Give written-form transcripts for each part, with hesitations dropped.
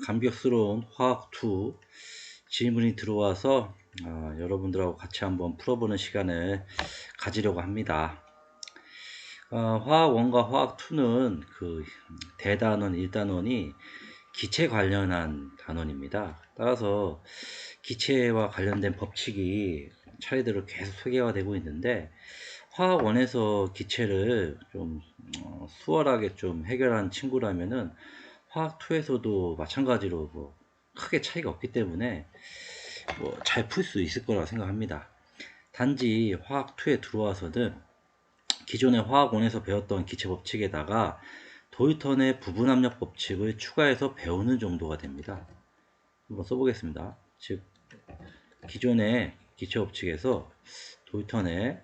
감격스러운 화학2 질문이 들어와서 여러분들하고 같이 한번 풀어보는 시간을 가지려고 합니다. 화학1과 화학2는 그 대단원, 1단원이 기체 관련한 단원입니다. 따라서 기체와 관련된 법칙이 차례대로 계속 소개가 되고 있는데, 화학1에서 기체를 좀 수월하게 좀 해결한 친구라면은 화학2에서도 마찬가지로 뭐 크게 차이가 없기 때문에 뭐 잘 풀 수 있을 거라고 생각합니다. 단지 화학2에 들어와서는 기존의 화학1에서 배웠던 기체 법칙에다가 도이턴의 부분압력 법칙을 추가해서 배우는 정도가 됩니다. 한번 써보겠습니다. 즉 기존의 기체 법칙에서 도이턴의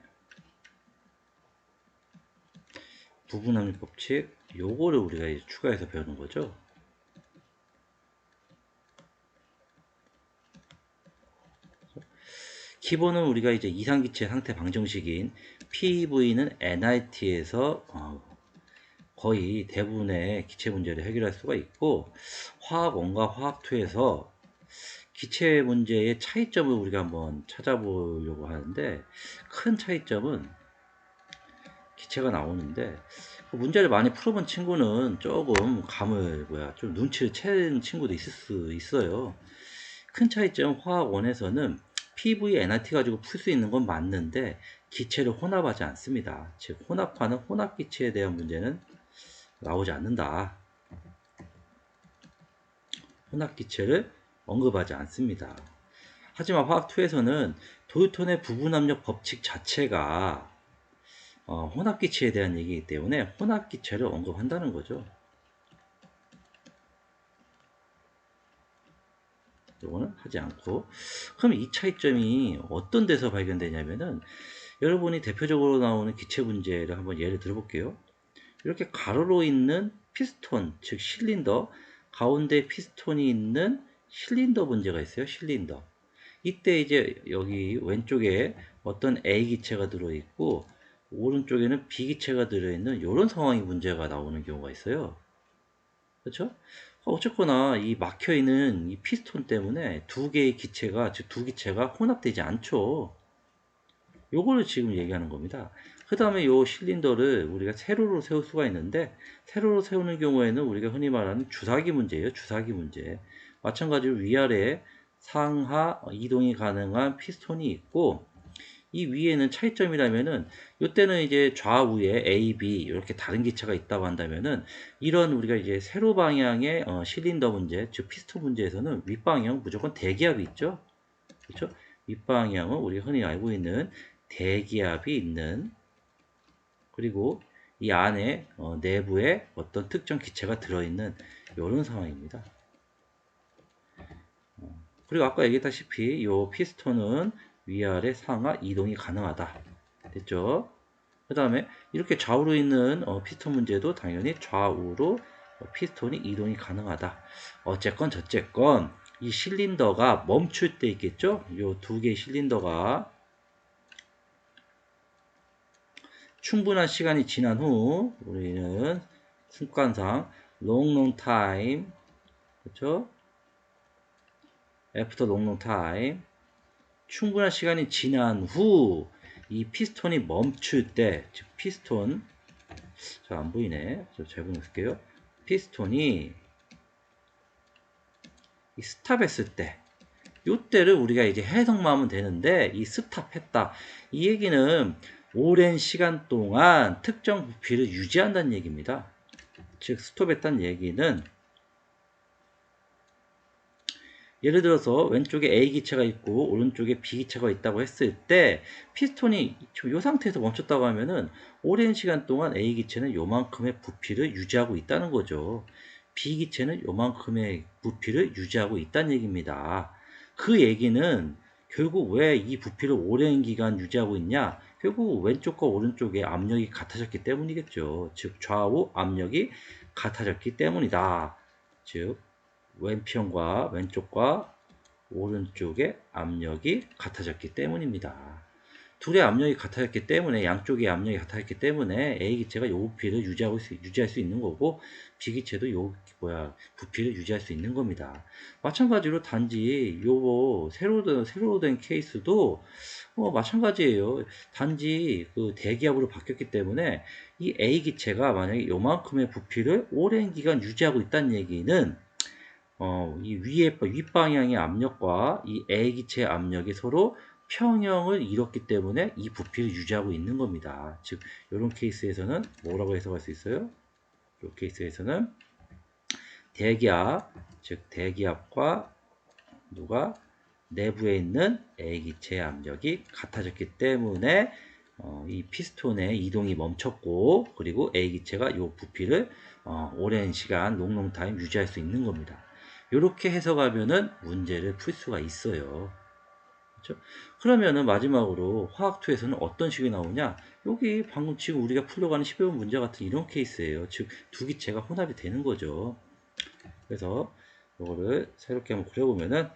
부분압력 법칙 요거를 우리가 이제 추가해서 배우는 거죠. 기본은 우리가 이제 이상기체 상태 방정식인 PV는 NIT에서 거의 대부분의 기체 문제를 해결할 수가 있고, 화학1과 화학2에서 기체 문제의 차이점을 우리가 한번 찾아보려고 하는데, 큰 차이점은 기체가 나오는데, 문제를 많이 풀어본 친구는 조금 감을 좀 눈치를 채는 친구도 있을 수 있어요. 큰 차이점 화학1에서는 PV, NRT 가지고 풀 수 있는 건 맞는데 기체를 혼합하지 않습니다. 즉 혼합하는 혼합기체에 대한 문제는 나오지 않는다. 혼합기체를 언급하지 않습니다. 하지만 화학2에서는 도이턴의 부분압력 법칙 자체가 혼합기체에 대한 얘기이기 때문에 혼합기체를 언급한다는 거죠. 이거는 하지 않고, 그럼 이 차이점이 어떤 데서 발견되냐면은, 여러분이 대표적으로 나오는 기체 문제를 한번 예를 들어볼게요. 이렇게 가로로 있는 피스톤, 즉 실린더, 가운데 피스톤이 있는 실린더 문제가 있어요. 실린더. 이때 이제 여기 왼쪽에 어떤 A 기체가 들어있고 오른쪽에는 B 기체가 들어있는 이런 상황이 문제가 나오는 경우가 있어요. 그렇죠? 어쨌거나 이 막혀있는 이 피스톤 때문에 두 개의 기체가, 즉 두 기체가 혼합되지 않죠. 요거를 지금 얘기하는 겁니다. 그 다음에 요 실린더를 우리가 세로로 세울 수가 있는데, 세로로 세우는 경우에는 우리가 흔히 말하는 주사기 문제예요. 주사기 문제. 마찬가지로 위아래 상하 이동이 가능한 피스톤이 있고, 이 위에는 차이점이라면은, 이때는 이제 좌우에 A, B 이렇게 다른 기체가 있다고 한다면은, 이런 우리가 이제 세로 방향의 실린더 문제, 즉 피스톤 문제에서는 윗방향 무조건 대기압이 있죠. 그렇죠? 윗방향은 우리가 흔히 알고 있는 대기압이 있는, 그리고 이 안에 내부에 어떤 특정 기체가 들어있는 이런 상황입니다. 그리고 아까 얘기했다시피 이 피스톤은 위아래 상하 이동이 가능하다. 됐죠? 그 다음에 이렇게 좌우로 있는 피스톤 문제도 당연히 좌우로 피스톤이 이동이 가능하다. 어쨌건 저쨌건 이 실린더가 멈출 때 있겠죠? 이 두 개의 실린더가 충분한 시간이 지난 후 우리는 습관상 long time, 그렇죠? after long time, 충분한 시간이 지난 후 이 피스톤이 멈출 때, 즉 피스톤, 잘 안 보이네. 잘 보낼게요. 피스톤이 스탑했을 때, 요때를 우리가 이제 해석만 하면 되는데, 이 스탑했다, 이 얘기는 오랜 시간 동안 특정 부피를 유지한다는 얘기입니다. 즉 스톱했다는 얘기는, 예를 들어서 왼쪽에 A 기체가 있고 오른쪽에 B 기체가 있다고 했을 때, 피스톤이 이 상태에서 멈췄다고 하면은 오랜 시간 동안 A 기체는 요만큼의 부피를 유지하고 있다는 거죠. B 기체는 요만큼의 부피를 유지하고 있다는 얘기입니다. 그 얘기는 결국 왜 이 부피를 오랜 기간 유지하고 있냐? 결국 왼쪽과 오른쪽의 압력이 같아졌기 때문이겠죠. 즉 좌우 압력이 같아졌기 때문이다. 즉 왼편과 왼쪽과 오른쪽의 압력이 같아졌기 때문입니다. 둘의 압력이 같았기 때문에 양쪽의 압력이 같았기 때문에 A 기체가 요 부피를 유지할 수 있는 거고 B 기체도 요 부피를 유지할 수 있는 겁니다. 마찬가지로 단지 요 새로 된 케이스도 마찬가지예요. 단지 그 대기압으로 바뀌었기 때문에 이 A 기체가 만약에 요만큼의 부피를 오랜 기간 유지하고 있다는 얘기는 이 윗방향의 압력과 이 A 기체의 압력이 서로 평형을 이뤘기 때문에 이 부피를 유지하고 있는 겁니다. 즉, 이런 케이스에서는 뭐라고 해석할 수 있어요? 이 케이스에서는 대기압, 즉 대기압과 누가 내부에 있는 A 기체의 압력이 같아졌기 때문에 이 피스톤의 이동이 멈췄고 그리고 A 기체가 이 부피를 오랜 시간 롱타임 유지할 수 있는 겁니다. 이렇게 해석하면은 문제를 풀 수가 있어요. 그렇죠? 그러면은 마지막으로 화학2에서는 어떤 식이 나오냐? 여기 방금 지금 우리가 풀려고 하는 10여 번 문제 같은 이런 케이스예요. 즉, 두 기체가 혼합이 되는 거죠. 그래서 이거를 새롭게 한번 그려보면은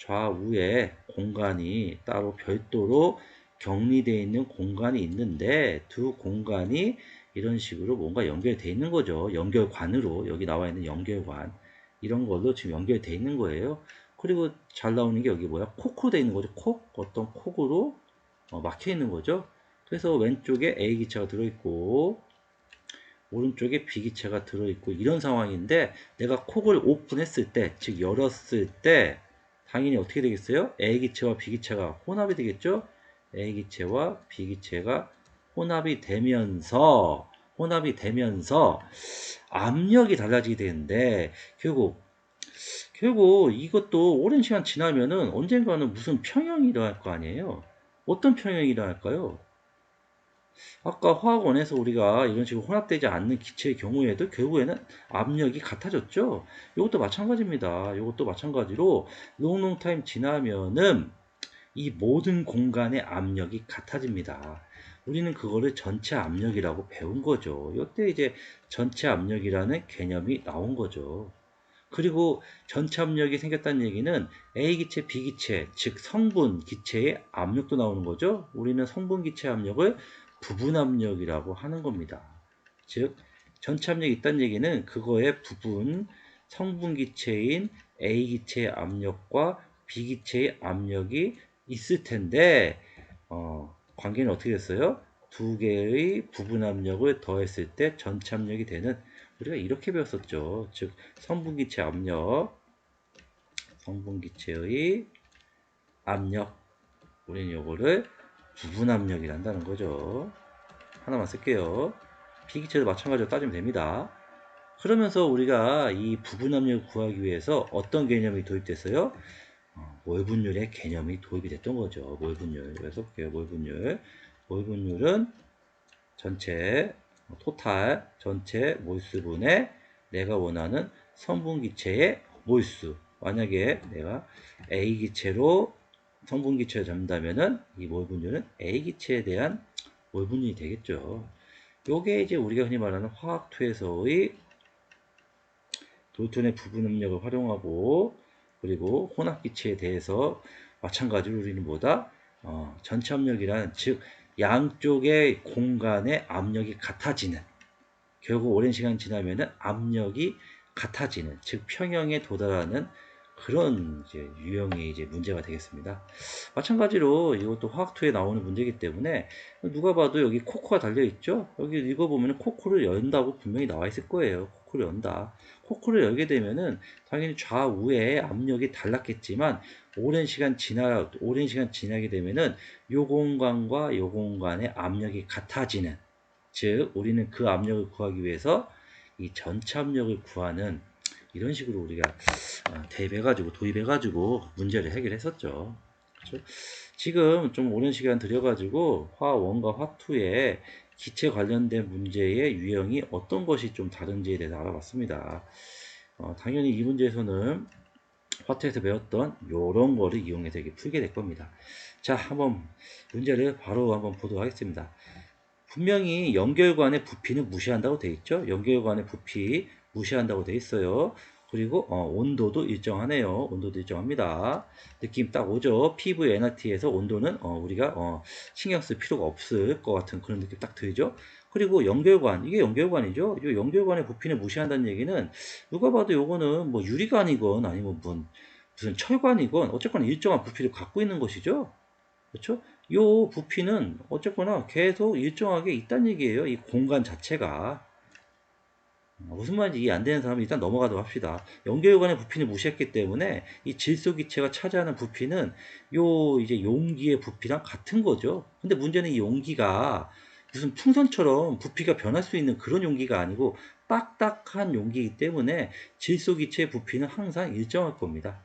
좌우에 공간이 따로 별도로 격리되어 있는 공간이 있는데 두 공간이 이런 식으로 뭔가 연결되어 있는 거죠. 연결관으로 여기 나와 있는 연결관 이런 걸로 지금 연결되어 있는 거예요. 그리고 잘 나오는 게 여기 뭐야? 콕으로 되어 있는 거죠. 콕 어떤 콕으로 막혀 있는 거죠. 그래서 왼쪽에 A 기체가 들어있고 오른쪽에 B 기체가 들어있고 이런 상황인데 내가 콕을 오픈했을 때, 즉 열었을 때 당연히 어떻게 되겠어요? A 기체와 B 기체가 혼합이 되겠죠? A 기체와 B 기체가 혼합이 되면서 압력이 달라지게 되는데 결국 이것도 오랜 시간 지나면은 언젠가는 무슨 평형이 일어날 거 아니에요? 어떤 평형이 일어날까요? 아까 화학원에서 우리가 이런 식으로 혼합되지 않는 기체의 경우에도 결국에는 압력이 같아졌죠. 이것도 마찬가지입니다. 이것도 마찬가지로 long 타임 지나면은 이 모든 공간의 압력이 같아집니다. 우리는 그거를 전체 압력이라고 배운 거죠. 이때 이제 전체 압력이라는 개념이 나온 거죠. 그리고 전체 압력이 생겼다는 얘기는 A 기체, B 기체, 즉 성분 기체의 압력도 나오는 거죠. 우리는 성분 기체 압력을 부분 압력이라고 하는 겁니다. 즉 전체 압력이 있다는 얘기는 그거의 부분 성분 기체인 A 기체의 압력과 B 기체의 압력이 있을 텐데 관계는 어떻게 됐어요? 두 개의 부분 압력을 더했을 때 전체 압력이 되는 우리가 이렇게 배웠었죠. 즉 성분기체 압력, 성분기체의 압력 우리는 요거를 부분 압력이란다는 거죠. 하나만 쓸게요. B기체도 마찬가지로 따지면 됩니다. 그러면서 우리가 이 부분 압력을 구하기 위해서 어떤 개념이 도입됐어요? 몰 분율의 개념이 도입이 됐던 거죠. 몰 분율. 그래서 볼게요. 몰 분율. 몰 분율은 전체 토탈 전체 몰수분의 내가 원하는 성분 기체의 몰수. 만약에 내가 A 기체로 성분 기체를 잡는다면은 이 몰 분율은 A 기체에 대한 몰 분율이 되겠죠. 요게 이제 우리가 흔히 말하는 화학2에서의 돌톤의 부분 압력을 활용하고 그리고 혼합 기체에 대해서 마찬가지로 우리는 뭐다? 전체 압력이란 즉 양쪽의 공간의 압력이 같아지는 결국 오랜 시간 지나면은 압력이 같아지는 즉 평형에 도달하는 그런 이제 유형의 이제 문제가 되겠습니다. 마찬가지로 이것도 화학2에 나오는 문제이기 때문에 누가 봐도 여기 코코가 달려 있죠. 여기 읽어보면 코코를 연다고 분명히 나와 있을 거예요. 코코를 연다. 코코를 열게 되면은 당연히 좌우에 압력이 달랐겠지만 오랜 시간 지나게 되면은 요 공간과 요 공간의 압력이 같아지는 즉 우리는 그 압력을 구하기 위해서 이 전체 압력을 구하는 이런 식으로 우리가 도입해가지고 문제를 해결했었죠. 그렇죠? 지금 좀 오랜 시간 들여가지고 화1과 화2의 기체 관련된 문제의 유형이 어떤 것이 좀 다른지에 대해서 알아봤습니다. 당연히 이 문제에서는 화2에서 배웠던 이런 거를 이용해서 이렇게 풀게 될 겁니다. 자, 한번 문제를 바로 한번 보도록 하겠습니다. 분명히 연결관의 부피는 무시한다고 되어 있죠. 연결관의 부피 무시한다고 되어 있어요. 그리고 온도도 일정하네요. 온도도 일정합니다. 느낌 딱 오죠. PV NRT에서 온도는 우리가 신경 쓸 필요가 없을 것 같은 그런 느낌 딱 들죠. 그리고 연결관, 이게 연결관이죠. 이 연결관의 부피를 무시한다는 얘기는 누가 봐도 요거는 뭐 유리관이건 아니면 무슨 철관이건 어쨌거나 일정한 부피를 갖고 있는 것이죠. 그렇죠? 요 부피는 어쨌거나 계속 일정하게 있다는 얘기예요. 이 공간 자체가. 무슨 말인지 이해 안 되는 사람은 일단 넘어가도록 합시다. 연결관의 부피를 무시했기 때문에 이 질소기체가 차지하는 부피는 요 이제 용기의 부피랑 같은 거죠. 근데 문제는 이 용기가 무슨 풍선처럼 부피가 변할 수 있는 그런 용기가 아니고 딱딱한 용기이기 때문에 질소기체의 부피는 항상 일정할 겁니다.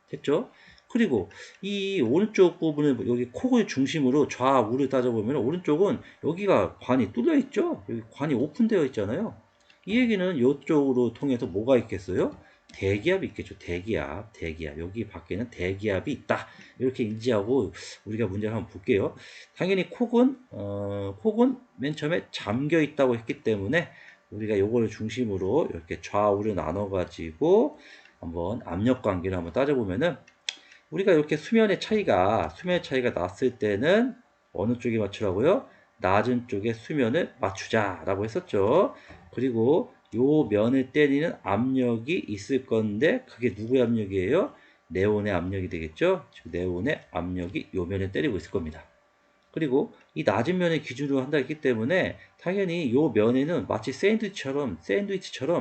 됐죠? 그리고 이 오른쪽 부분을 여기 콕을 중심으로 좌우를 따져보면 오른쪽은 여기가 관이 뚫려 있죠? 여기 관이 오픈되어 있잖아요. 이 얘기는 이쪽으로 통해서 뭐가 있겠어요? 대기압이 있겠죠. 대기압, 대기압. 여기 밖에는 대기압이 있다. 이렇게 인지하고 우리가 문제를 한번 볼게요. 당연히 콕은 맨 처음에 잠겨 있다고 했기 때문에 우리가 요거를 중심으로 이렇게 좌우를 나눠 가지고 한번 압력 관계를 한번 따져보면은 우리가 이렇게 수면의 차이가 났을 때는 어느 쪽에 맞추라고요? 낮은 쪽에 수면을 맞추자라고 했었죠. 그리고 요 면을 때리는 압력이 있을 건데 그게 누구의 압력이에요? 네온의 압력이 되겠죠. 즉 네온의 압력이 요 면을 때리고 있을 겁니다. 그리고 이 낮은 면을 기준으로 한다 했기 때문에 당연히 요 면에는 마치 샌드위치처럼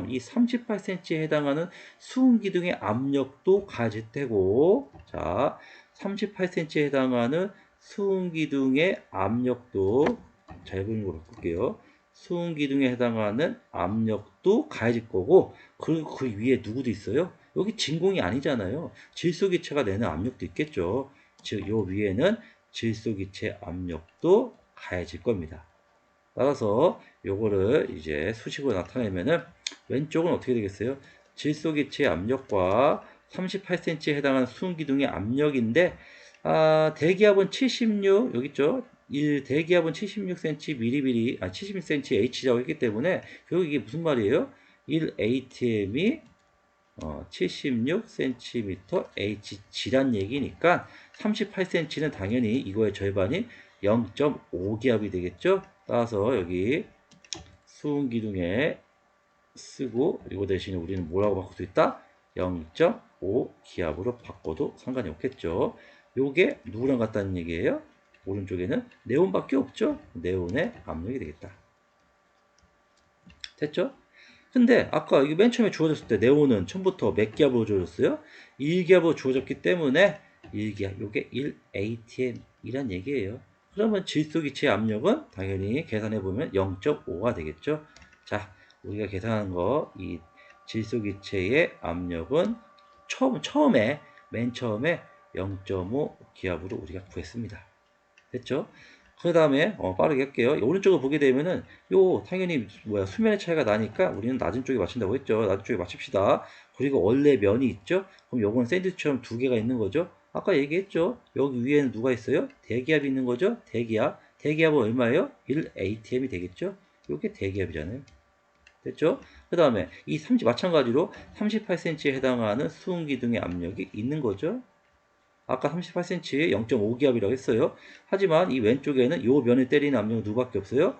이 38cm에 해당하는 수은 기둥의 압력도 가질 테고, 자, 38cm에 해당하는 수은 기둥의 압력도 잘 보이는 걸로 바꿀게요. 수은 기둥에 해당하는 압력도 가해질 거고, 그 위에 누구도 있어요? 여기 진공이 아니잖아요. 질소기체가 내는 압력도 있겠죠. 즉, 요 위에는 질소기체 압력도 가해질 겁니다. 따라서 요거를 이제 수식으로 나타내면은 왼쪽은 어떻게 되겠어요? 질소기체 압력과 38cm에 해당하는 수은기둥의 압력인데 대기압은 76 여기 있죠? 대기압은 76cm 아 76cm H라고 했기 때문에 결국 이게 무슨 말이에요? 1atm이 76cm Hg란 얘기니까 38cm는 당연히 이거의 절반인 0.5기압이 되겠죠. 따라서 여기 수은 기둥에 쓰고 이거 대신에 우리는 뭐라고 바꿀 수 있다? 0.5기압으로 바꿔도 상관이 없겠죠. 요게 누구랑 같다는 얘기예요? 오른쪽에는 네온밖에 없죠. 네온의 압력이 되겠다. 됐죠? 근데 아까 이게 맨 처음에 주어졌을 때 네온은 처음부터 몇 기압으로 주어졌어요? 1기압으로 주어졌기 때문에 1기압, 요게 1atm이란 얘기예요. 그러면 질소기체 압력은 당연히 계산해보면 0.5가 되겠죠. 자, 우리가 계산한 거, 이 질소기체의 압력은 맨 처음에 0.5 기압으로 우리가 구했습니다. 됐죠? 그 다음에 빠르게 할게요. 오른쪽을 보게 되면은 당연히 수면의 차이가 나니까 우리는 낮은 쪽에 맞춘다고 했죠. 낮은 쪽에 맞춥시다. 그리고 원래 면이 있죠. 그럼 요건 샌드위치처럼 두 개가 있는 거죠. 아까 얘기했죠. 여기 위에는 누가 있어요? 대기압이 있는 거죠. 대기압은 얼마예요? 1atm이 되겠죠. 요게 대기압이잖아요. 됐죠? 그 다음에 마찬가지로 38cm에 해당하는 수은기둥의 압력이 있는 거죠. 아까 38cm에 0.5기압이라고 했어요. 하지만 이 왼쪽에는 이 면을 때리는 압력은 누구밖에 없어요?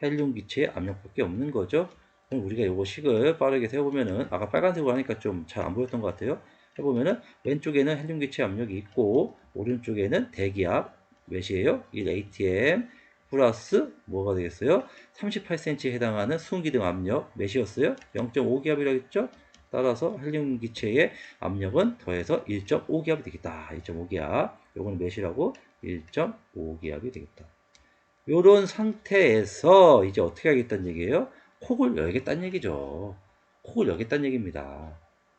헬륨 기체의 압력밖에 없는 거죠. 그럼 우리가 이거 식을 빠르게 세워보면은 아까 빨간색으로 하니까 좀 잘 안 보였던 것 같아요. 해보면은 왼쪽에는 헬륨 기체 압력이 있고 오른쪽에는 대기압 몇이에요? 1atm 플러스 뭐가 되겠어요? 38cm에 해당하는 수은기둥 압력 몇이었어요? 0.5기압이라고 했죠? 따라서 헬륨 기체의 압력은 더해서 1.5기압이 되겠다. 1.5기압. 요거는 몇이라고? 1.5기압이 되겠다. 요런 상태에서 이제 어떻게 하겠다는 얘기예요? 콕을 열겠다는 얘기죠. 콕을 열겠다는 얘기입니다.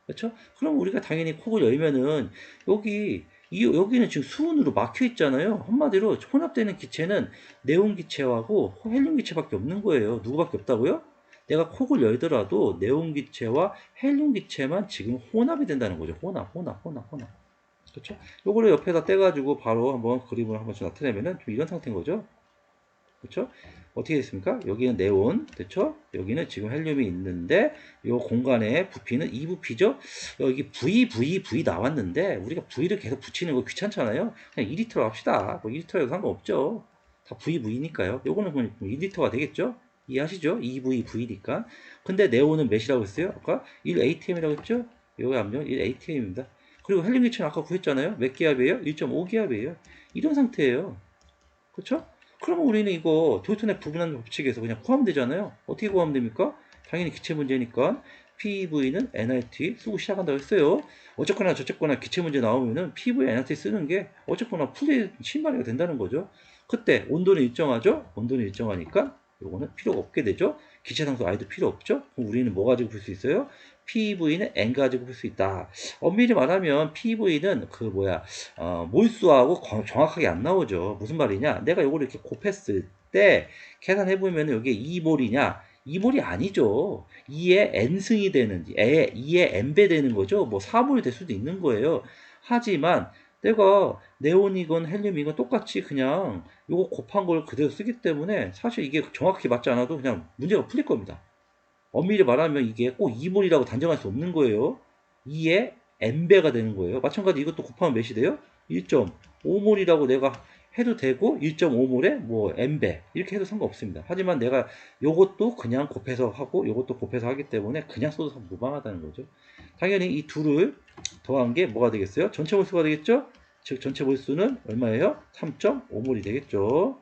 그렇죠? 그럼 우리가 당연히 콕을 열면은 여기는 지금 수은으로 막혀 있잖아요. 한마디로 혼합되는 기체는 네온 기체하고 헬륨 기체밖에 없는 거예요. 누구밖에 없다고요? 내가 콕을 열더라도 네온 기체와 헬륨 기체만 지금 혼합이 된다는 거죠. 혼합. 그렇죠? 요거를 옆에다 떼가지고 바로 한번 그림을 한번 좀 나타내면은 좀 이런 상태인 거죠. 그렇죠? 어떻게 됐습니까? 여기는 네온, 됐죠? 여기는 지금 헬륨이 있는데 이 공간에 부피는 이 부피죠? 여기 V 나왔는데 우리가 V를 계속 붙이는 거 귀찮잖아요. 그냥 2리터로 합시다. 뭐 2리터여도 상관없죠. 다 VV니까요. 요거는 그냥 2리터가 되겠죠? 이해하시죠? EVV니까. 근데 네온은 몇이라고 했어요? 아까 1ATM이라고 했죠? 요거 압력 1ATM입니다. 그리고 헬륨 기체는 아까 구했잖아요. 몇 기압이에요? 1.5기압이에요. 이런 상태예요. 그렇죠? 그러면 우리는 이거 도요토의 부분한 법칙에서 그냥 구하면 되잖아요. 어떻게 구하면 됩니까? 당연히 기체 문제니까 PV는 nRT 쓰고 시작한다고 했어요. 어쨌거나 저쨌거나 기체 문제 나오면은 PV nRT 쓰는 게 어쨌거나 풀이 신발이가 된다는 거죠. 그때 온도는 일정하죠? 온도는 일정하니까 요거는 필요가 없게 되죠. 기체 상수 I도 필요 없죠? 그럼 우리는 뭐 가지고 풀 수 있어요? PV는 N 가지고 풀 수 있다. 엄밀히 말하면 PV는 그 뭐야 몰수하고 정확하게 안 나오죠. 무슨 말이냐? 내가 요거를 이렇게 곱했을 때 계산해보면 여기에 2몰이냐? 2몰이 아니죠. 2의 n승이 되는, 2의 n배 되는 거죠. 뭐 4몰이 될 수도 있는 거예요. 하지만 내가 네온이건 헬륨이건 똑같이 그냥 요거 곱한 걸 그대로 쓰기 때문에 사실 이게 정확히 맞지 않아도 그냥 문제가 풀릴 겁니다. 엄밀히 말하면 이게 꼭 2몰이라고 단정할 수 없는 거예요. 2의 n배가 되는 거예요. 마찬가지 이것도 곱하면 몇이 돼요? 1.5몰이라고 내가 해도 되고 1.5몰에 뭐 n배 이렇게 해도 상관없습니다. 하지만 내가 요것도 그냥 곱해서 하고 요것도 곱해서 하기 때문에 그냥 써도 무방하다는 거죠. 당연히 이 둘을 더한 게 뭐가 되겠어요? 전체 몰수가 되겠죠? 즉 전체 몰수는 얼마예요? 3.5몰이 되겠죠.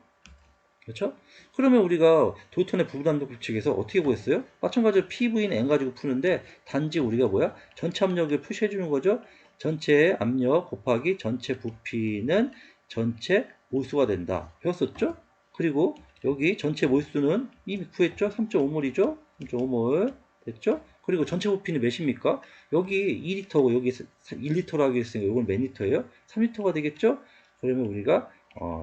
그렇죠? 그러면 우리가 도요톤의 부부단도 법칙에서 어떻게 구했어요? 마찬가지로 PV는 N 가지고 푸는데 단지 우리가 뭐야? 전체 압력을 표시해 주는 거죠. 전체 압력 곱하기 전체 부피는 전체 몰수가 된다. 배웠었죠? 그리고 여기 전체 몰수는 이미 구했죠? 3.5몰이죠? 3.5몰 됐죠? 그리고 전체 부피는 몇입니까? 여기 2리터고 여기 1리터로 하기 했으니까 이건 몇 리터예요? 3리터가 되겠죠? 그러면 우리가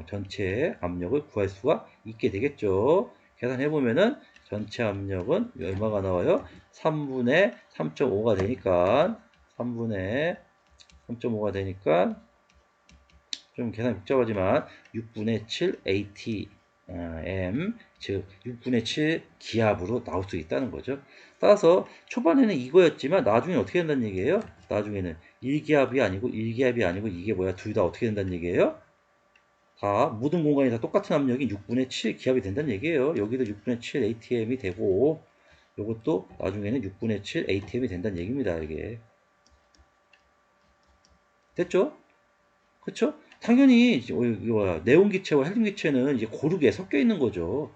전체 압력을 구할 수가 있게 되겠죠. 계산해보면은 전체 압력은 얼마가 나와요? 3분의 3.5가 되니까 3분의 3.5가 되니까 좀 계산 복잡하지만 6분의 7 ATM 즉 6분의 7 기압으로 나올 수 있다는 거죠. 따라서 초반에는 이거였지만 나중에 어떻게 된다는 얘기예요? 나중에는 1기압이 아니고 1기압이 아니고 이게 뭐야? 둘 다 어떻게 된다는 얘기예요? 다 모든 공간이 다 똑같은 압력이 6분의 7 기압이 된다는 얘기예요. 여기도 6분의 7 ATM이 되고 이것도 나중에는 6분의 7 ATM이 된다는 얘기입니다. 이게 됐죠? 그렇죠? 당연히 이거 네온 기체와 헬륨 기체는 이제 고르게 섞여 있는 거죠.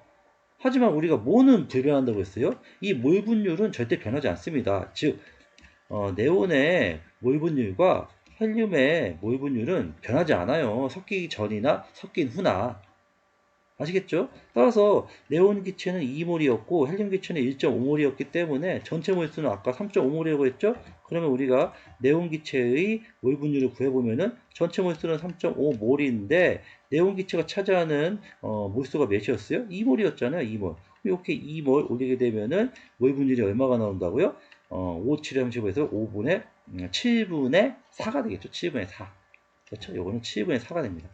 하지만 우리가 뭐는 불변한다고 했어요? 이 몰 분율은 절대 변하지 않습니다. 즉 네온의 몰 분율과 헬륨의 몰 분율은 변하지 않아요. 섞이기 전이나 섞인 후나. 아시겠죠? 따라서 네온 기체는 2몰이었고 헬륨 기체는 1.5몰이었기 때문에 전체 몰수는 아까 3.5몰이라고 했죠? 그러면 우리가 네온 기체의 몰 분율을 구해보면은 전체 몰수는 3.5몰인데 네온 기체가 차지하는 몰수가 몇이었어요? 2몰이었잖아요. 2몰. 이렇게 2몰 올리게 되면은 몰 분율이 얼마가 나온다고요? 5, 7의 35에서 5분의 7분의 4가 되겠죠. 7분의 4. 그렇죠? 요거는 7분의 4가 됩니다.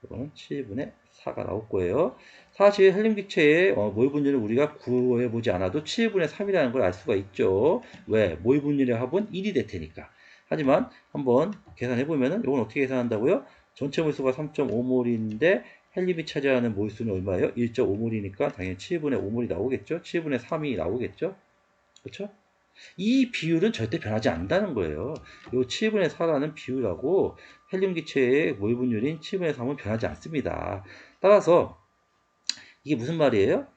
이거는 7분의 4가 나올 거예요. 사실 헬륨 기체의 몰 분율을 우리가 구해보지 않아도 7분의 3이라는 걸 알 수가 있죠. 왜? 몰 분율의 합은 1이 될 테니까. 하지만 한번 계산해보면은 이건 어떻게 계산한다고요? 전체 몰수가 3.5몰인데 헬륨이 차지하는 몰수는 얼마예요? 1.5몰이니까 당연히 7분의 5몰이 나오겠죠. 7분의 3이 나오겠죠. 그렇죠? 이 비율은 절대 변하지 않는다는 거예요. 이 7분의 4라는 비율하고 헬륨 기체의 몰 분율인 7분의 3은 변하지 않습니다. 따라서 이게 무슨 말이에요?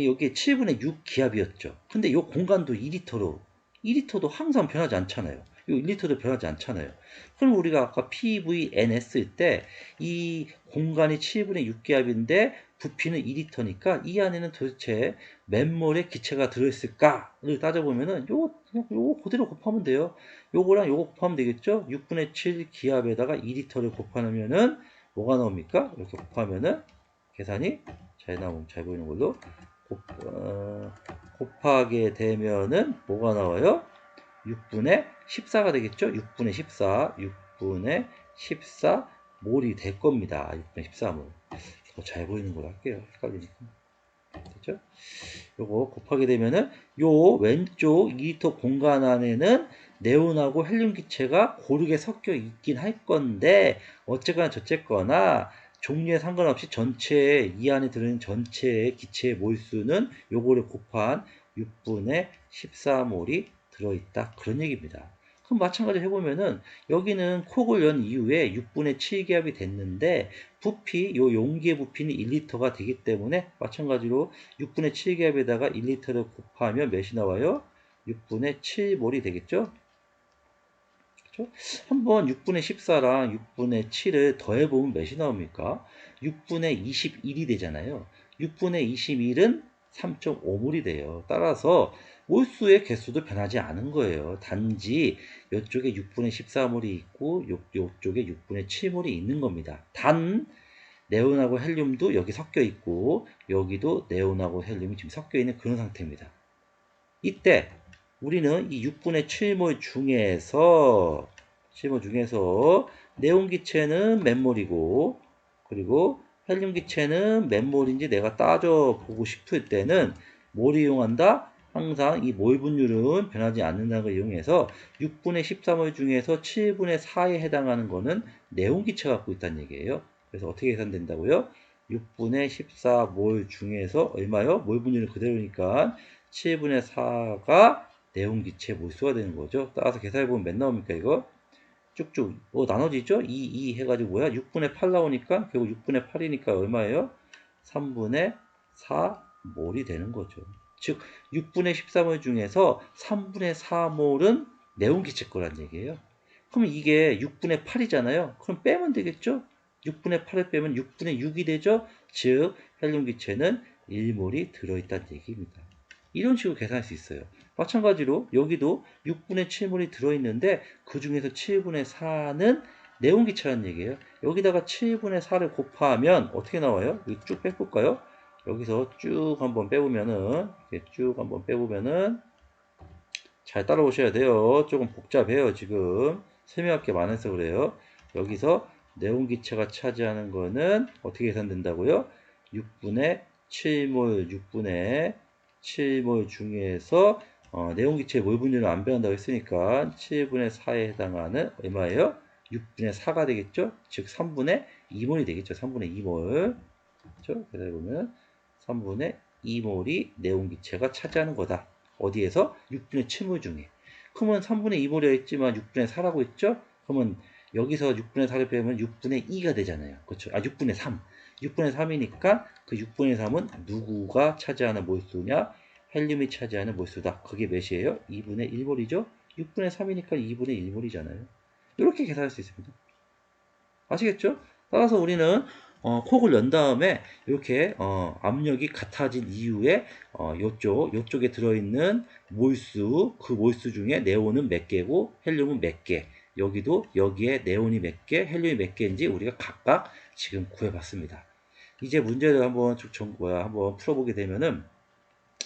여기 7분의 6 기압이었죠. 근데 이 공간도 2리터도 항상 변하지 않잖아요. 이 1리터도 변하지 않잖아요. 그럼 우리가 아까 PVN 했을 때 이 공간이 7분의 6 기압인데 부피는 2리터니까 이 안에는 도대체 몇 몰의 기체가 들어있을까를 따져보면은 요거 그대로 곱하면 돼요. 요거랑 요거 곱하면 되겠죠? 6분의 7 기압에다가 2리터를 곱하면은 뭐가 나옵니까? 이렇게 곱하면은 계산이 잘 보이는 걸로 곱하게 되면은 뭐가 나와요? 6분의 14가 되겠죠? 6분의 14, 6분의 14 몰이 될 겁니다. 6분의 14몰. 더 잘 보이는 걸로 할게요. 헷갈리니까. 됐죠? 요거 곱하게 되면은 요 왼쪽 2리터 공간 안에는 네온하고 헬륨 기체가 고르게 섞여 있긴 할 건데 어쨌거나 저쨌거나 종류에 상관없이 전체 이 안에 들어있는 전체의 기체의 몰수는 요거를 곱한 6분의 14몰이 들어있다. 그런 얘기입니다. 그럼 마찬가지로 해보면은 여기는 콕을 연 이후에 6분의 7기압이 됐는데 부피, 요 용기의 부피는 1리터가 되기 때문에 마찬가지로 6분의 7기압에다가 1리터를 곱하면 몇이 나와요? 6분의 7몰이 되겠죠? 그렇죠? 한번 6분의 14랑 6분의 7을 더해보면 몇이 나옵니까? 6분의 21이 되잖아요. 6분의 21은 3.5몰이 돼요. 따라서 몰수의 개수도 변하지 않은 거예요. 단지 이쪽에 6분의 14몰이 있고 이쪽에 6분의 7몰이 있는 겁니다. 단 네온하고 헬륨도 여기 섞여 있고 여기도 네온하고 헬륨이 지금 섞여 있는 그런 상태입니다. 이때 우리는 이 6분의 7몰 중에서 네온 기체는 몇 몰이고 그리고 헬륨 기체는 몇 몰인지 내가 따져보고 싶을 때는 뭘 이용한다? 항상 이 몰 분율은 변하지 않는다는 걸 이용해서 6분의 13몰 중에서 7분의 4에 해당하는 거는 네온 기체가 갖고 있다는 얘기예요. 그래서 어떻게 계산된다고요? 6분의 14몰 중에서 얼마요? 몰 분율은 그대로니까 7분의 4가 네온기체 몰수가 되는 거죠. 따라서 계산해보면 몇 나옵니까, 이거? 쭉쭉, 나눠지죠? 2 해가지고 뭐야? 6분의 8 나오니까, 결국 6분의 8이니까 얼마예요? 3분의 4몰이 되는 거죠. 즉, 6분의 13몰 중에서 3분의 4몰은 네온기체 거란 얘기예요. 그럼 이게 6분의 8이잖아요. 그럼 빼면 되겠죠? 6분의 8을 빼면 6분의 6이 되죠? 즉, 헬륨 기체는 1몰이 들어있다는 얘기입니다. 이런 식으로 계산할 수 있어요. 마찬가지로 여기도 6분의 7몰이 들어있는데 그 중에서 7분의 4는 네온기체라는 얘기예요. 여기다가 7분의 4를 곱하면 어떻게 나와요? 여기 쭉 빼볼까요? 여기서 쭉 한번 빼보면은 이렇게 쭉 한번 빼보면은 잘 따라오셔야 돼요. 조금 복잡해요. 지금 설명할 게 많아서 그래요. 여기서 네온기체가 차지하는 거는 어떻게 계산된다고요? 6분의 7몰, 6분의 7몰 중에서 네온기체의 몰 분율은 안 변한다고 했으니까 7분의 4에 해당하는 얼마예요? 6분의 4가 되겠죠? 즉 3분의 2몰이 되겠죠. 3분의 2몰. 그렇죠? 그래서 보면 3분의 2몰이 네온기체가 차지하는 거다. 어디에서? 6분의 7몰 중에. 그러면 3분의 2몰이라 했지만 6분의 4라고 했죠? 그러면 여기서 6분의 4를 빼면 6분의 2가 되잖아요. 그렇죠? 6분의 3. 6분의 3이니까 그 6분의 3은 누구가 차지하는 몰수냐? 헬륨이 차지하는 몰수다. 그게 몇이에요? 2분의 1몰이죠? 6분의 3이니까 2분의 1몰이잖아요. 이렇게 계산할 수 있습니다. 아시겠죠? 따라서 우리는 콕을 연 다음에 이렇게 압력이 같아진 이후에 요쪽에 들어있는 몰수, 그 몰수 중에 네온은 몇 개고 헬륨은 몇 개, 여기도 여기에 네온이 몇 개, 헬륨이 몇 개인지 우리가 각각 지금 구해봤습니다. 이제 문제를 한번 한번 풀어보게 되면은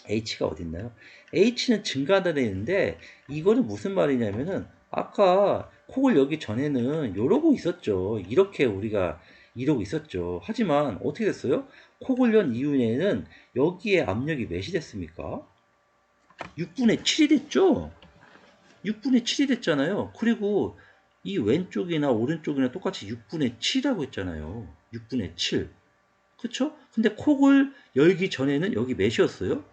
H가 어디 있나요? H는 증가하다 되는데 이거는 무슨 말이냐면은 아까 콕을 여기 전에는 이러고 있었죠. 이렇게 우리가 이러고 있었죠. 하지만 어떻게 됐어요? 콕을 연 이후에는 여기에 압력이 몇이 됐습니까? 6분의 7이 됐죠? 6분의 7이 됐잖아요. 그리고 이 왼쪽이나 오른쪽이나 똑같이 6분의 7이라고 했잖아요. 6분의 7. 그쵸? 근데 콕을 열기 전에는 여기 몇이었어요?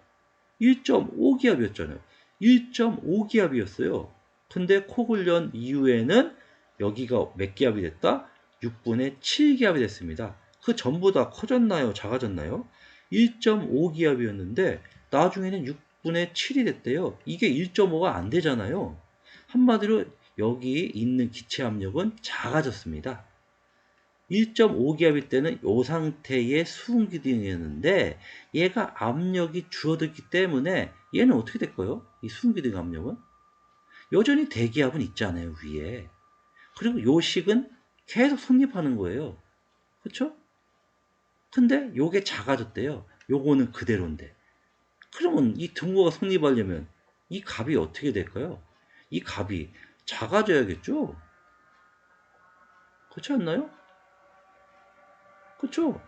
1.5기압이었잖아요. 1.5기압이었어요. 근데 콕을 연 이후에는 여기가 몇 기압이 됐다? 6분의 7기압이 됐습니다. 그 전보다 커졌나요? 작아졌나요? 1.5기압이었는데 나중에는 6분의 7이 됐대요. 이게 1.5가 안 되잖아요. 한마디로 여기 있는 기체 압력은 작아졌습니다. 1.5기압일 때는 이 상태의 수은기둥이었는데 얘가 압력이 줄어들기 때문에 얘는 어떻게 될까요? 이 수은기둥 압력은 여전히 대기압은 있잖아요, 위에. 그리고 요 식은 계속 성립하는 거예요. 그렇죠? 근데 요게 작아졌대요. 요거는 그대로인데. 그러면 이 등호가 성립하려면 이 값이 어떻게 될까요? 이 값이 작아져야겠죠? 그렇지 않나요? 그렇죠?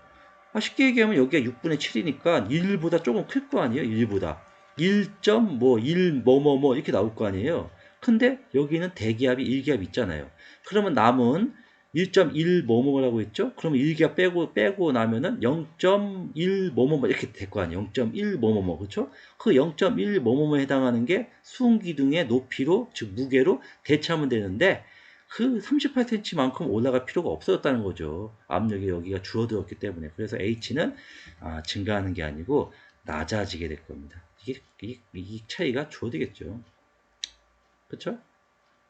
쉽게 얘기하면 여기가 6분의 7이니까 1보다 조금 클 거 아니에요? 1보다. 1.1 뭐뭐뭐 이렇게 나올 거 아니에요? 근데 여기는 대기압이 1기압 있잖아요. 그러면 남은 1.1 뭐뭐라고 했죠? 그러면 1기압 빼고 나면은 0.1 뭐뭐뭐 이렇게 될 거 아니에요? 0.1 뭐뭐뭐 그렇죠? 그 0.1 뭐뭐뭐에 해당하는 게 수은기둥의 높이로 즉 무게로 대체하면 되는데 그 38cm만큼 올라갈 필요가 없어졌다는 거죠. 압력이 여기가 줄어들었기 때문에. 그래서 H는 증가하는 게 아니고 낮아지게 될 겁니다. 이 차이가 줄어들겠죠. 그쵸?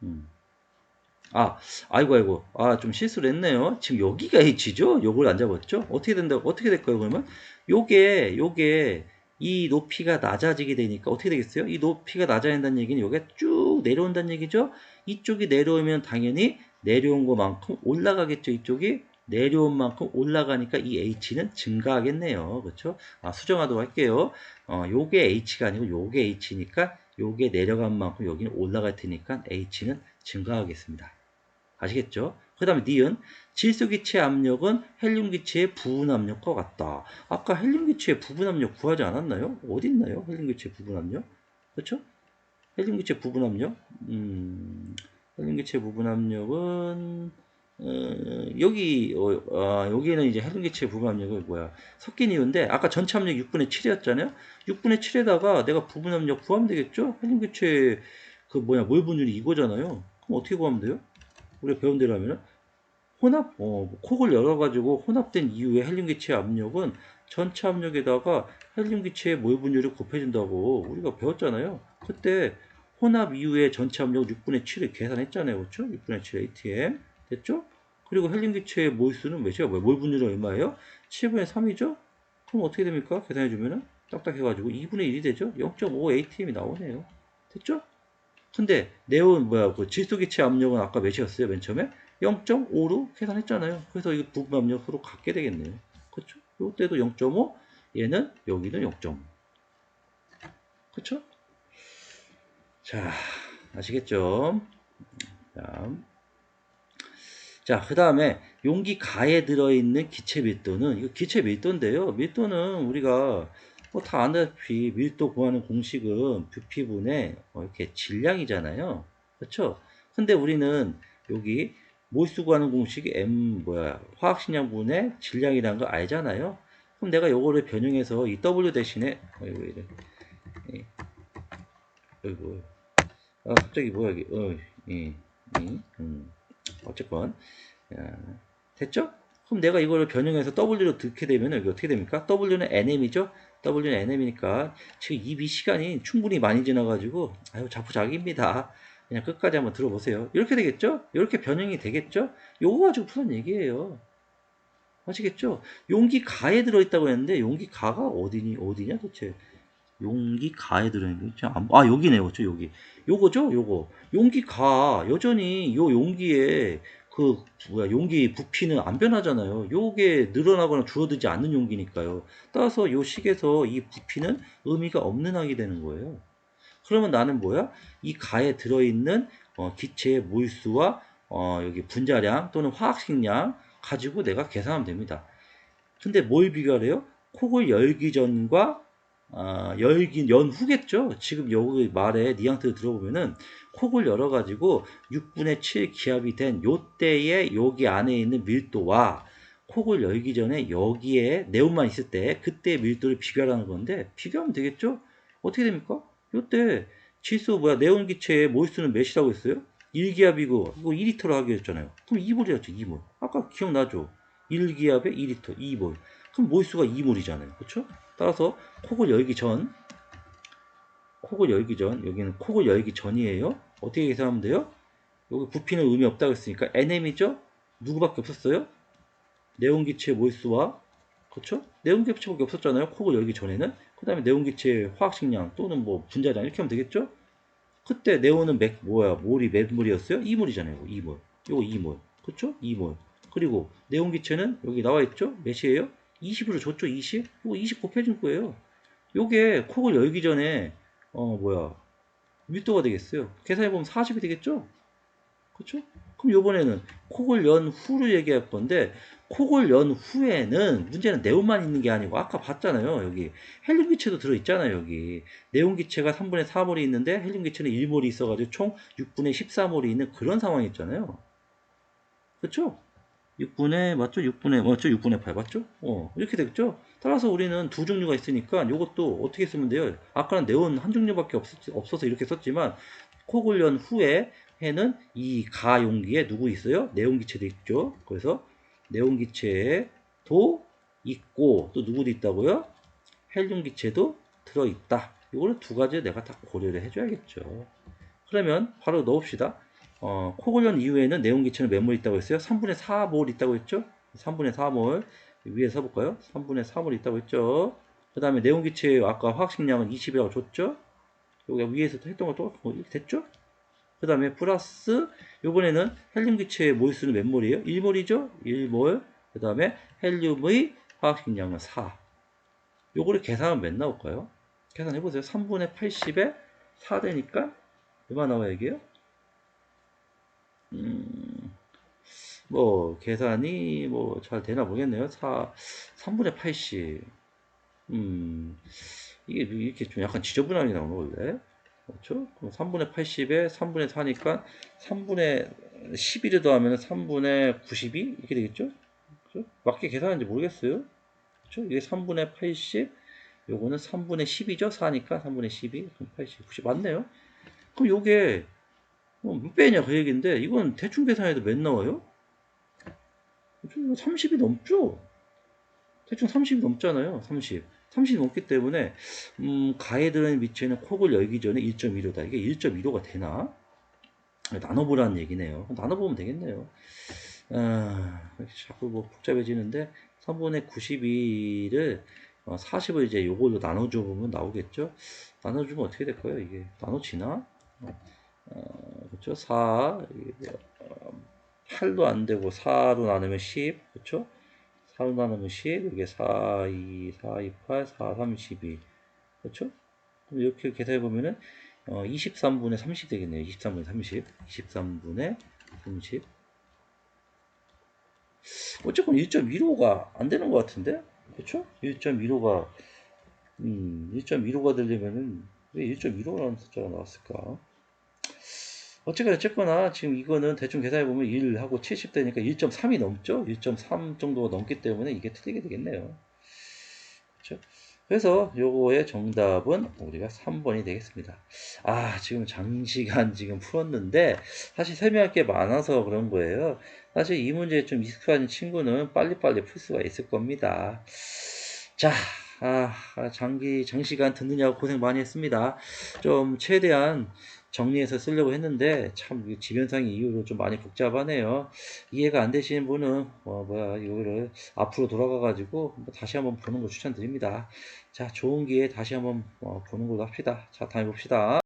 음. 아이고. 좀 실수를 했네요. 지금 여기가 H죠? 요걸 안 잡았죠? 어떻게 될까요, 그러면? 요게, 이 높이가 낮아지게 되니까 어떻게 되겠어요? 이 높이가 낮아진다는 얘기는 여기가 쭉 내려온다는 얘기죠? 이쪽이 내려오면 당연히 내려온 것만큼 올라가겠죠, 이쪽이? 내려온 만큼 올라가니까 이 H는 증가하겠네요. 그렇죠? 수정하도록 할게요. 요게 H가 아니고 요게 H니까 요게 내려간 만큼 여기는 올라갈 테니까 H는 증가하겠습니다. 아시겠죠? 그 다음에 니은 질소기체 압력은 헬륨기체의 부분 압력과 같다. 아까 헬륨기체의 부분 압력 구하지 않았나요? 어디 있나요? 헬륨기체 부분 압력? 그렇죠? 헬륨기체 부분 압력? 헬륨기체 부분 압력은 여기는 이제 헬륨기체 부분 압력은 섞인 이유인데 아까 전체 압력 6분의 7이었잖아요. 6분의 7에다가 내가 부분 압력 구하면 되겠죠? 헬륨기체 몰 분율이 이거잖아요. 그럼 어떻게 구하면 돼요? 우리가 배운 대로 하면은 콕을 열어가지고 혼합된 이후에 헬륨기체 압력은 전체 압력에다가 헬륨기체의 몰 분율을 곱해준다고 우리가 배웠잖아요. 그때 혼합 이후에 전체 압력 6분의 7을 계산했잖아요. 그렇죠? 6분의 7 ATM 됐죠? 그리고 헬륨기체의 몰수는 몇이야? 몰 분율은 얼마예요? 7분의 3이죠? 그럼 어떻게 됩니까? 계산해주면은 딱딱 해가지고 2분의 1이 되죠? 0.5 ATM이 나오네요. 됐죠? 근데 그 질소기체 압력은 아까 몇이었어요? 맨 처음에 0.5로 계산했잖아요. 그래서 이 부분 압력 서로 같게 되겠네요. 그렇죠? 이때도 0.5, 얘는 여기는 0.5. 그렇죠? 자, 아시겠죠? 그 다음에 용기 가에 들어있는 기체 밀도는 이거 기체 밀도인데요. 밀도는 우리가 다 아다시피 밀도 구하는 공식은 부피분의 이렇게 질량이잖아요. 그렇죠? 근데 우리는 여기 몰수 구하는 공식이 화학식량분의 질량이라는 걸 알잖아요. 그럼 내가 요거를 변형해서 이 W 대신에 어이구 이래. 어이구. 갑자기 뭐야 이게. 어쨌건 됐죠? 그럼 내가 이걸 변형해서 W로 넣게 되면 여기 어떻게 됩니까? W는 NM이죠? W는 NM이니까 지금 이미 시간이 충분히 많이 지나가지고 자포자기입니다. 그냥 끝까지 한번 들어보세요. 이렇게 되겠죠? 이렇게 변형이 되겠죠? 요거 가지고 푸는 얘기예요. 아시겠죠? 용기 가에 들어있다고 했는데 용기 가가 어디냐 도대체? 용기 가에 들어있는 게 여기네요. 그렇죠? 여기. 요거죠? 요거. 용기 가 여전히 요 용기에 용기 부피는 안 변하잖아요. 요게 늘어나거나 줄어들지 않는 용기니까요. 따라서 요 식에서 이 부피는 의미가 없는 항이 되는 거예요. 그러면 나는 이 가에 들어있는 기체의 몰수와 여기 분자량 또는 화학식량 가지고 내가 계산하면 됩니다. 근데 뭘 비교하래요? 콕을 열기 전과 연 후겠죠? 지금 여기 말에 뉘앙스를 들어보면은 콕을 열어가지고 6분의 7 기압이 된 요때에 여기 안에 있는 밀도와 콕을 열기 전에 여기에 네온만 있을 때 그때 밀도를 비교하라는 건데 비교하면 되겠죠? 어떻게 됩니까? 요때 질소 네온 기체의 몰수는 몇이라고 했어요? 1기압이고 이거 2리터로 하기로 했잖아요. 그럼 2몰이었죠, 2몰. 아까 기억나죠? 1기압에 2리터, 2몰. 그럼 몰수가 2몰이잖아요. 그렇죠? 따라서 콕을 열기 전, 여기는 콕을 열기 전이에요. 어떻게 계산하면 돼요? 여기 부피는 의미 없다고 했으니까 NM이죠? 누구밖에 없었어요? 네온기체의 몰수와 그렇죠? 네온기체밖에 없었잖아요. 콕을 열기 전에는. 그 다음에 네온기체의 화학식량 또는 분자량 이렇게 하면 되겠죠? 그때 네온은 몰이 몇 몰이었어요? 2몰이잖아요. 2몰. 요거 2몰. 그렇죠? 2몰. 그리고 네온기체는 여기 나와 있죠? 몇이에요? 20으로 줬죠? 20? 이거 20 곱해준 거예요. 요게 콕을 열기 전에 밀도가 되겠어요. 계산해보면 40이 되겠죠? 그렇죠? 그럼 요번에는 콕을 연 후를 얘기할 건데 콕을 연 후에는 문제는 네온만 있는 게 아니고 아까 봤잖아요. 여기 헬륨 기체도 들어있잖아요. 여기 네온 기체가 3분의 4몰이 있는데 헬륨 기체는 1몰이 있어가지고 총 6분의 14몰이 있는 그런 상황이 있잖아요. 그렇죠? 6분의 맞죠? 6분의 맞죠? 6분의 8 맞죠? 이렇게 되겠죠? 따라서 우리는 두 종류가 있으니까 이것도 어떻게 쓰면 돼요? 아까는 네온 한 종류밖에 없어서 이렇게 썼지만 콕을 연 후에 해는 이 가 용기에 누구 있어요? 네온 기체도 있죠. 그래서 네온 기체도 있고 또 누구도 있다고요? 헬륨 기체도 들어있다. 이거를 두 가지 내가 다 고려를 해줘야겠죠. 그러면 바로 넣읍시다. 콕을 연 이후에는 네온 기체는 몇 몰 있다고 했어요? 3분의 4몰 있다고 했죠? 3분의 4몰 위에 써볼까요? 3분의 4몰 있다고 했죠? 그 다음에 네온 기체 아까 화학식량은 20이라고 줬죠? 여기 위에서 했던 거 똑같은 거 이렇게 됐죠? 그 다음에 플러스 요번에는 헬륨 기체의 몰수는 몇 몰이에요? 1몰이죠? 1몰. 그 다음에 헬륨의 화학식량은 4. 요거를 계산하면 몇 나올까요? 계산해보세요. 3분의 80에 4 되니까 얼마 나와요 이게요? 뭐 계산이 뭐 잘 되나 모르겠네요. 3분의 80. 이게 이렇게 좀 약간 지저분하게 나오는 원래. 그렇죠? 그럼 3분의 80에 3분의 4니까 3분의 11을 더하면 3분의 92 이렇게 되겠죠? 그렇죠? 맞게 계산하는지 모르겠어요. 그렇죠? 이게 3분의 80, 요거는 3분의 10이죠? 4니까 3분의 12, 80, 90 맞네요. 그럼 요게 몇 배냐 그 얘기인데 이건 대충 계산해도 몇 나와요? 30이 넘죠? 대충 30이 넘잖아요. 30. 30이 넘기 때문에 가에 들어있는 미체는 콕을 열기 전에 1.15다. 이게 1.15가 되나? 나눠보라는 얘기네요. 나눠보면 되겠네요. 자꾸 뭐 복잡해지는데 3분의 92를 40을 이제 요걸로 나눠줘 보면 나오겠죠? 나눠주면 어떻게 될까요? 이게 나눠지나? 그렇죠? 4 8도 안 되고 4로 나누면 10 그렇죠? 4로 나누면 10 이게 4, 2, 4, 2, 8, 4, 3, 12 그렇죠? 그럼 이렇게 계산해 보면은 23분의 30 되겠네요. 23분의 30 23분의 30 어쨌건 1.15가 안 되는 것 같은데 그렇죠? 1.15가 1.15가 되려면은 왜 1.15라는 숫자가 나왔을까? 어쨌거나 지금 이거는 대충 계산해보면 1하고 70 되니까 1.3이 넘죠? 1.3 정도가 넘기 때문에 이게 틀리게 되겠네요. 그렇죠? 그래서 요거의 정답은 우리가 3번이 되겠습니다. 지금 장시간 지금 풀었는데 사실 설명할 게 많아서 그런 거예요. 사실 이 문제에 좀 익숙한 친구는 빨리빨리 풀 수가 있을 겁니다. 자, 장시간 듣느냐고 고생 많이 했습니다. 좀 최대한 정리해서 쓰려고 했는데 참 지변상의 이유로 좀 많이 복잡하네요. 이해가 안 되시는 분은 이거를 앞으로 돌아가 가지고 다시 한번 보는 거 추천드립니다. 자, 좋은 기회에 다시 한번 보는 걸로 합시다. 자, 다음에 봅시다.